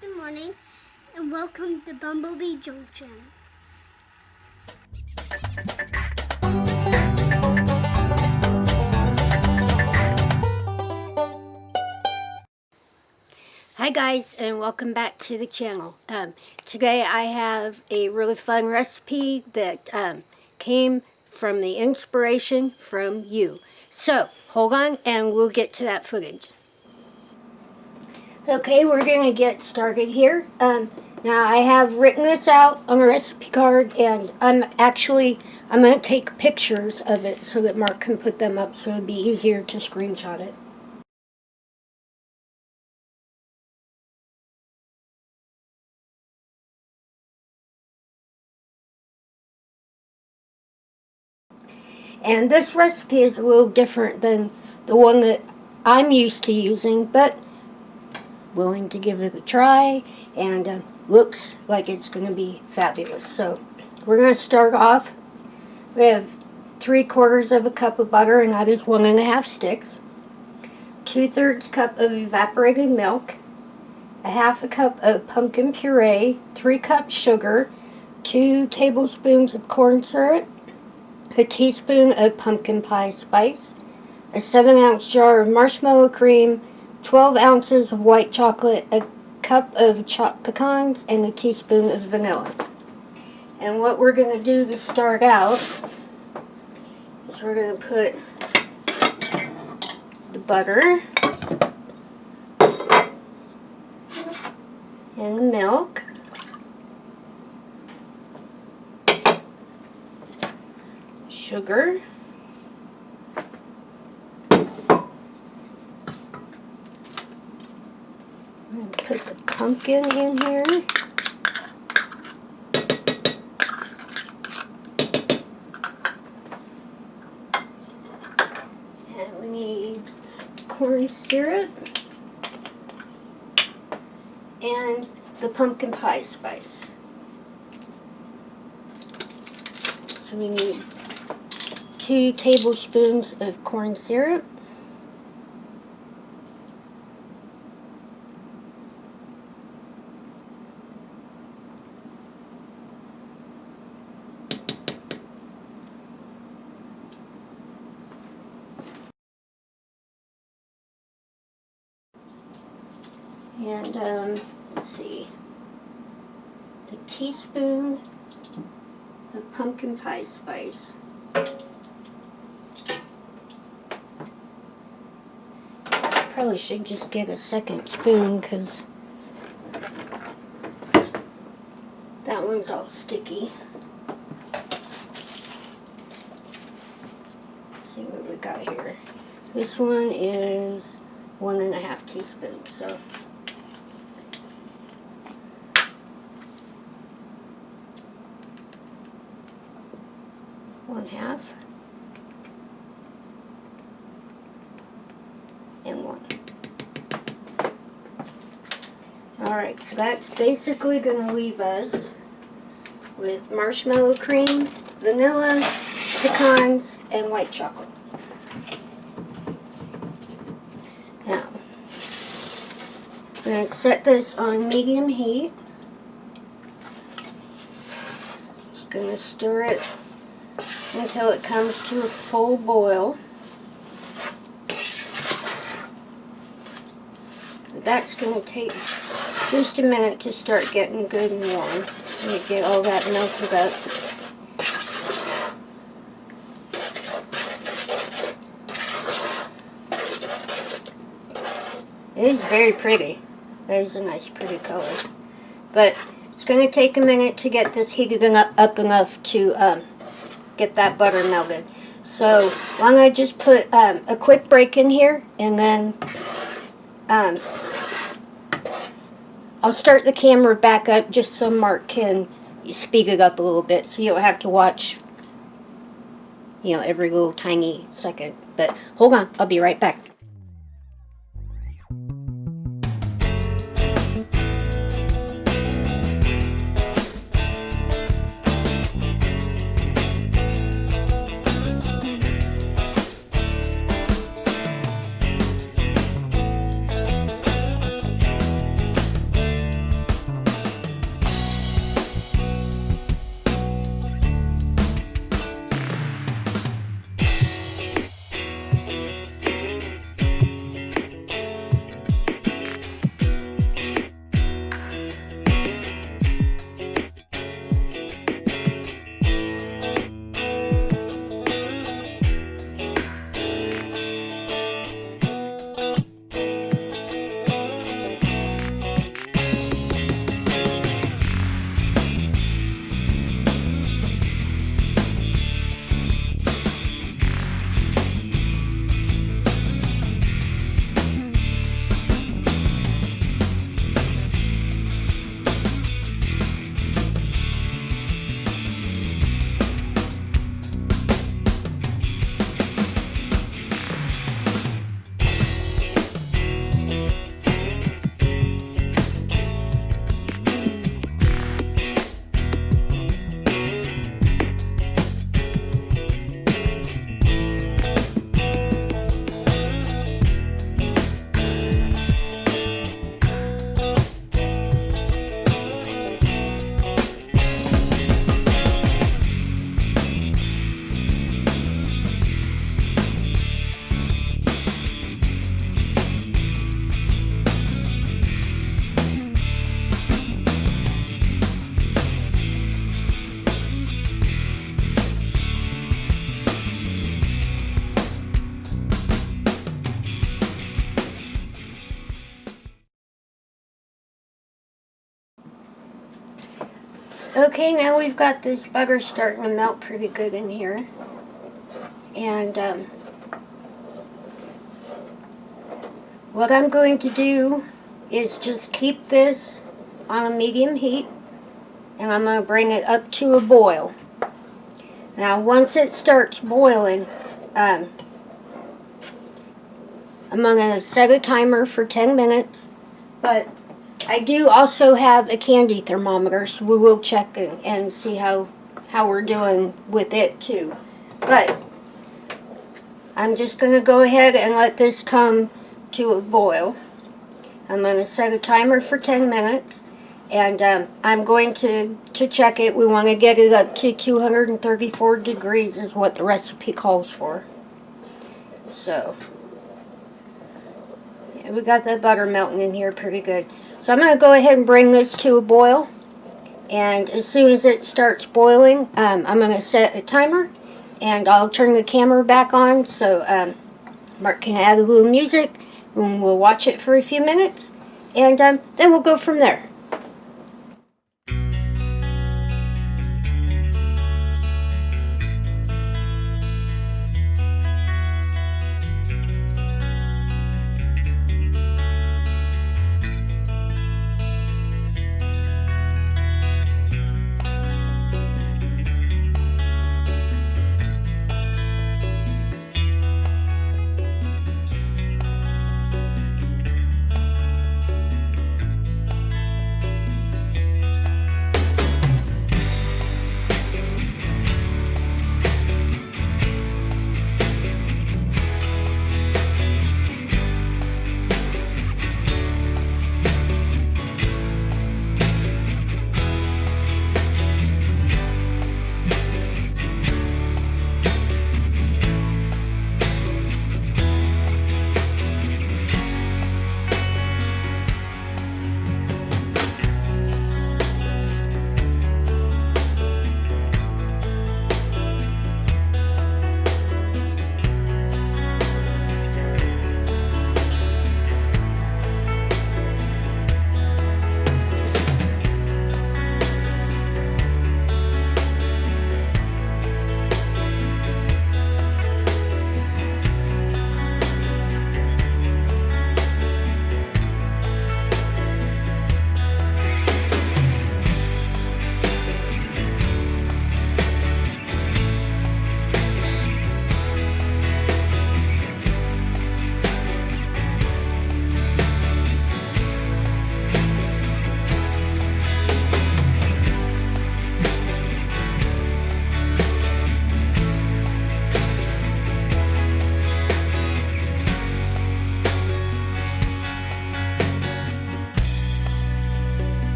Good morning and welcome to Bumblebee Junction. Hi guys, and welcome back to the channel. Today I have a really fun recipe that came from the inspiration from you. So hold on and we'll get to that footage. Okay, we're going to get started here. Now I have written this out on a recipe card, and I'm going to take pictures of it so that Mark can put them up so it'll be easier to screenshot it. And this recipe is a little different than the one that I'm used to using, but willing to give it a try, and looks like it's going to be fabulous. So we're going to start off. We have 3/4 of a cup of butter, and that is 1.5 sticks. 2/3 cup of evaporated milk, a 1/2 cup of pumpkin puree, 3 cups sugar, 2 tablespoons of corn syrup, a teaspoon of pumpkin pie spice, a 7-ounce jar of marshmallow cream, 12 ounces of white chocolate, a cup of chopped pecans, and a teaspoon of vanilla. And what we're going to do to start out is we're going to put the butter and the milk, sugar, I'm going to put the pumpkin in here. And we need corn syrup and the pumpkin pie spice. So we need 2 tablespoons of corn syrup, and let's see, a teaspoon of pumpkin pie spice. Probably should just get a second spoon because that one's all sticky. Let's see what we got here. This one is 1.5 teaspoons, so one half and 1. Alright, so that's basically going to leave us with marshmallow cream, vanilla, pecans, and white chocolate. Now, I'm going to set this on medium heat. Just going to stir it until it comes to a full boil. That's going to take just a minute to start getting good and warm. Let me get all that melted up. It is very pretty. That is a nice pretty color. But it's going to take a minute to get this heated up enough to get that butter melted. So why don't I just put a quick break in here, and then I'll start the camera back up just so Mark can speed it up a little bit so you don't have to watch, every little tiny second. But hold on, I'll be right back. Okay, now we've got this butter starting to melt pretty good in here. And what I'm going to do is just keep this on a medium heat, and I'm going to bring it up to a boil. Now once it starts boiling, I'm going to set a timer for 10 minutes, but I do also have a candy thermometer, so we will check and see how we're doing with it too. But I'm just going to go ahead and let this come to a boil. I'm going to set a timer for 10 minutes, and I'm going to check it. We want to get it up to 234 degrees is what the recipe calls for. So, yeah, we got the butter melting in here pretty good. So I'm going to go ahead and bring this to a boil, and as soon as it starts boiling, I'm going to set a timer, and I'll turn the camera back on so Mark can add a little music, and we'll watch it for a few minutes, and then we'll go from there.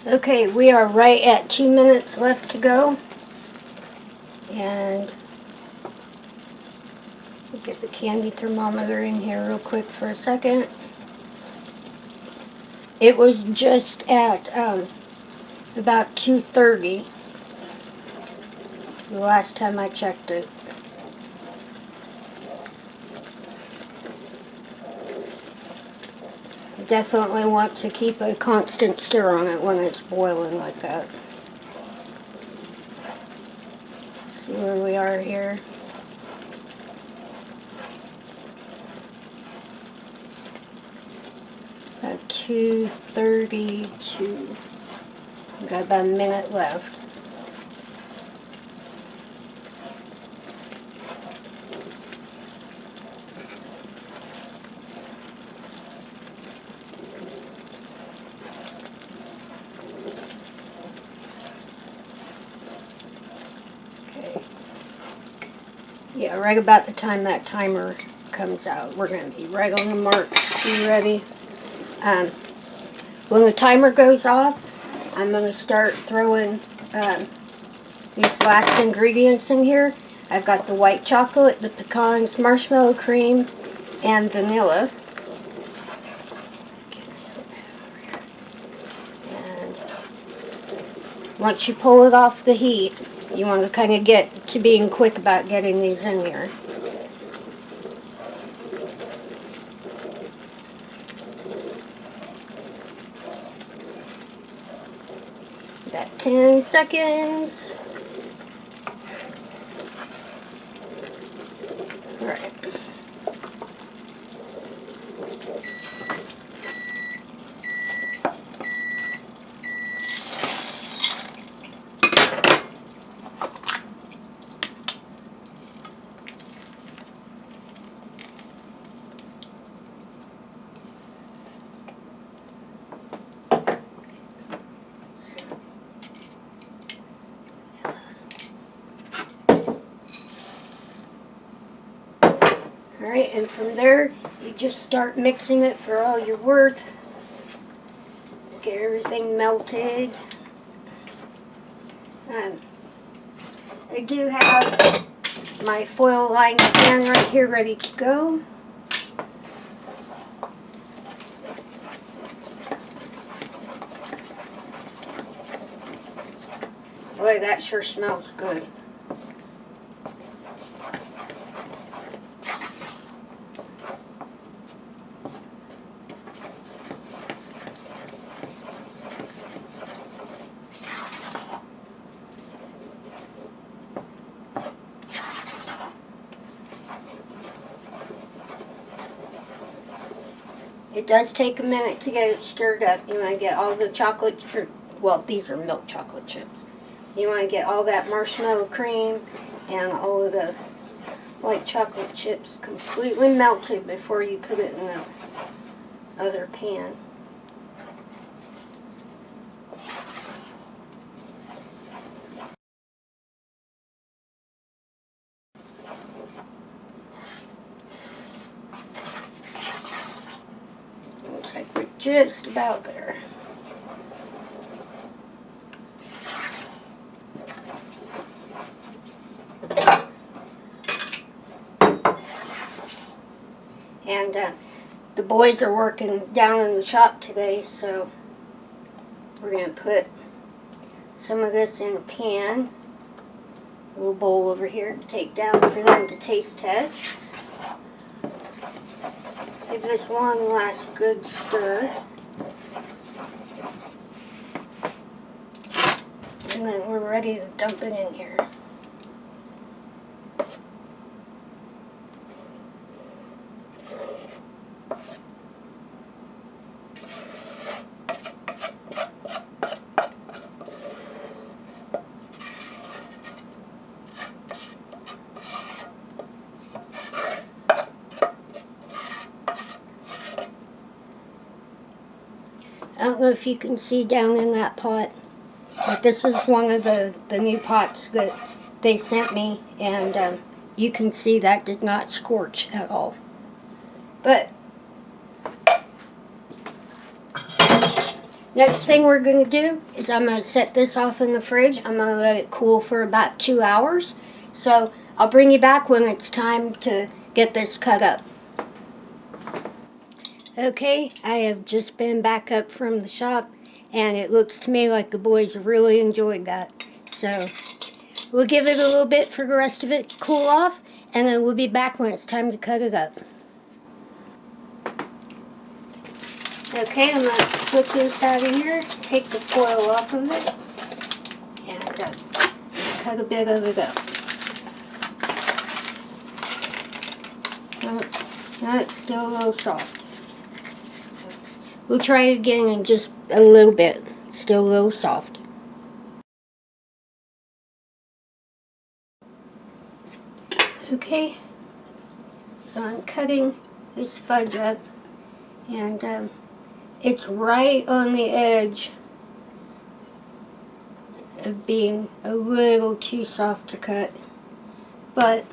Okay, we are right at 2 minutes left to go, and we'll get the candy thermometer in here real quick for a second. It was just at about 2:30 the last time I checked it. Definitely want to keep a constant stir on it when it's boiling like that. See where we are here. About 2:32. We've got about a minute left. Yeah, right about the time that timer comes out, we're going to be right on the mark. Be ready. When the timer goes off, I'm going to start throwing these last ingredients in here. I've got the white chocolate, the pecans, marshmallow cream, and vanilla. And once you pull it off the heat, you want to kind of get to being quick about getting these in here. Got 10 seconds. All right. Alright, and from there, you just start mixing it for all you're worth. Get everything melted. I do have my foil lined pan right here ready to go. Boy, that sure smells good. It does take a minute to get it stirred up. You want to get all the chocolate, well, these are milk chocolate chips. You want to get all that marshmallow cream and all of the white chocolate chips completely melted before you put it in the other pan. Looks like we're just about there. And the boys are working down in the shop today, so we're going to put some of this in a pan. A little bowl over here to take down for them to taste test. Give this one last good stir. And then we're ready to dump it in here. I don't know if you can see down in that pot, but this is one of the new pots that they sent me, and you can see that did not scorch at all. But next thing we're going to do is I'm going to set this off in the fridge. I'm going to let it cool for about 2 hours. So I'll bring you back when it's time to get this cut up. Okay, I have just been back up from the shop, and it looks to me like the boys really enjoyed that. So we'll give it a little bit for the rest of it to cool off, and then we'll be back when it's time to cut it up. Okay, I'm going to flip this out of here, take the foil off of it, and cut a bit of it up. Now it's still a little soft. We'll try it again in just a little bit. Still a little soft. Okay, so I'm cutting this fudge up, and it's right on the edge of being a little too soft to cut, but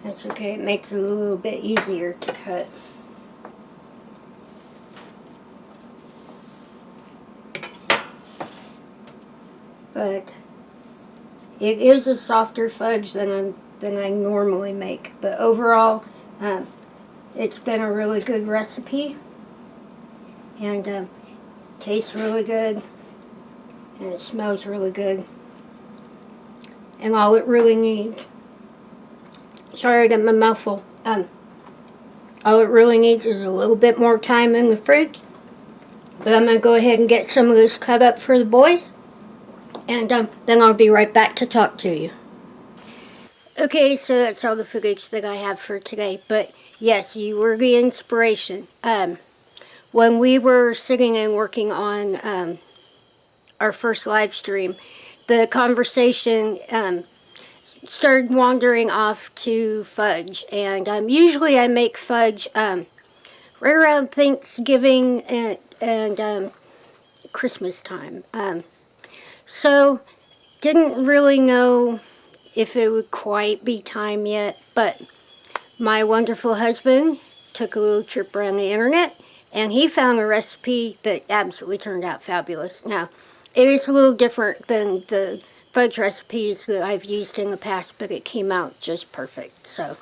That's okay, it makes it a little bit easier to cut. But it is a softer fudge than I normally make. But overall, it's been a really good recipe, and tastes really good, and it smells really good. And all it really needs, sorry I got my mouth full, all it really needs is a little bit more time in the fridge. But I'm going to go ahead and get some of this cut up for the boys, and then I'll be right back to talk to you. Okay, so that's all the footage that I have for today. But yes, you were the inspiration. When we were sitting and working on our first live stream, the conversation started wandering off to fudge. And usually I make fudge right around Thanksgiving and Christmas time. So didn't really know if it would quite be time yet, but my wonderful husband took a little trip around the internet and he found a recipe that absolutely turned out fabulous. Now, it is a little different than the fudge recipes that I've used in the past, but it came out just perfect. So,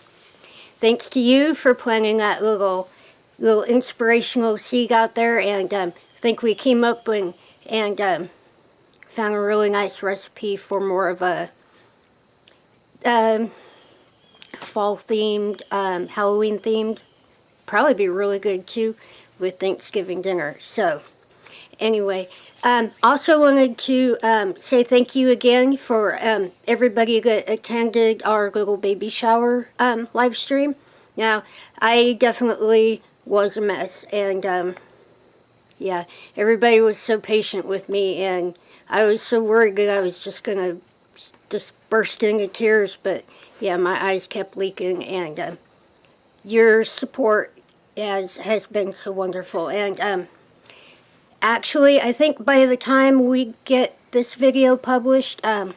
thanks to you for planting that little inspirational seed out there, and I think we came up and found a really nice recipe for more of a fall-themed, Halloween-themed. Probably be really good, too, with Thanksgiving dinner. So, anyway, also wanted to say thank you again for everybody that attended our little baby shower live stream. Now, I definitely was a mess, and yeah, everybody was so patient with me, and I was so worried that I was just going to just burst into tears, but yeah, my eyes kept leaking, and your support has been so wonderful. And actually, I think by the time we get this video published, I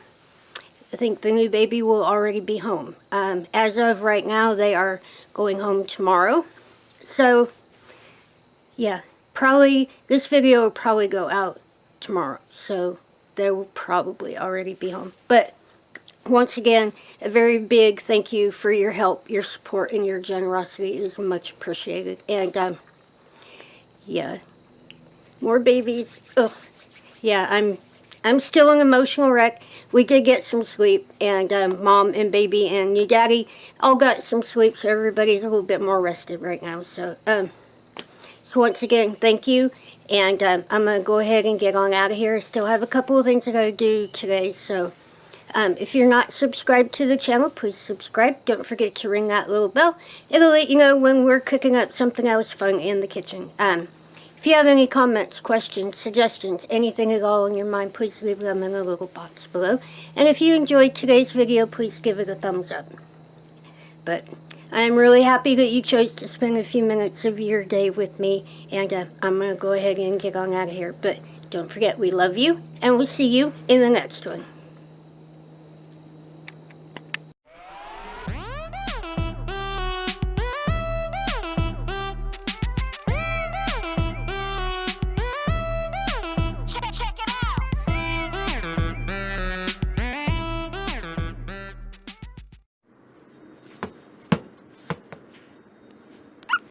think the new baby will already be home. As of right now, they are going home tomorrow. So, yeah, probably, this video will probably go out tomorrow. So, they will probably already be home. But, once again, a very big thank you for your help, your support, and your generosity. It is much appreciated. And, yeah, more babies. Oh, yeah, I'm still an emotional wreck. We did get some sleep, and Mom and Baby and new Daddy all got some sleep, so everybody's a little bit more rested right now. So, so once again, thank you, and I'm going to go ahead and get on out of here. I still have a couple of things I got to do today, so if you're not subscribed to the channel, please subscribe. Don't forget to ring that little bell. It'll let you know when we're cooking up something else fun in the kitchen. If you have any comments, questions, suggestions, anything at all on your mind, please leave them in the little box below. And if you enjoyed today's video, please give it a thumbs up. But I'm really happy that you chose to spend a few minutes of your day with me, and I'm going to go ahead and get on out of here. But don't forget, we love you, and we'll see you in the next one.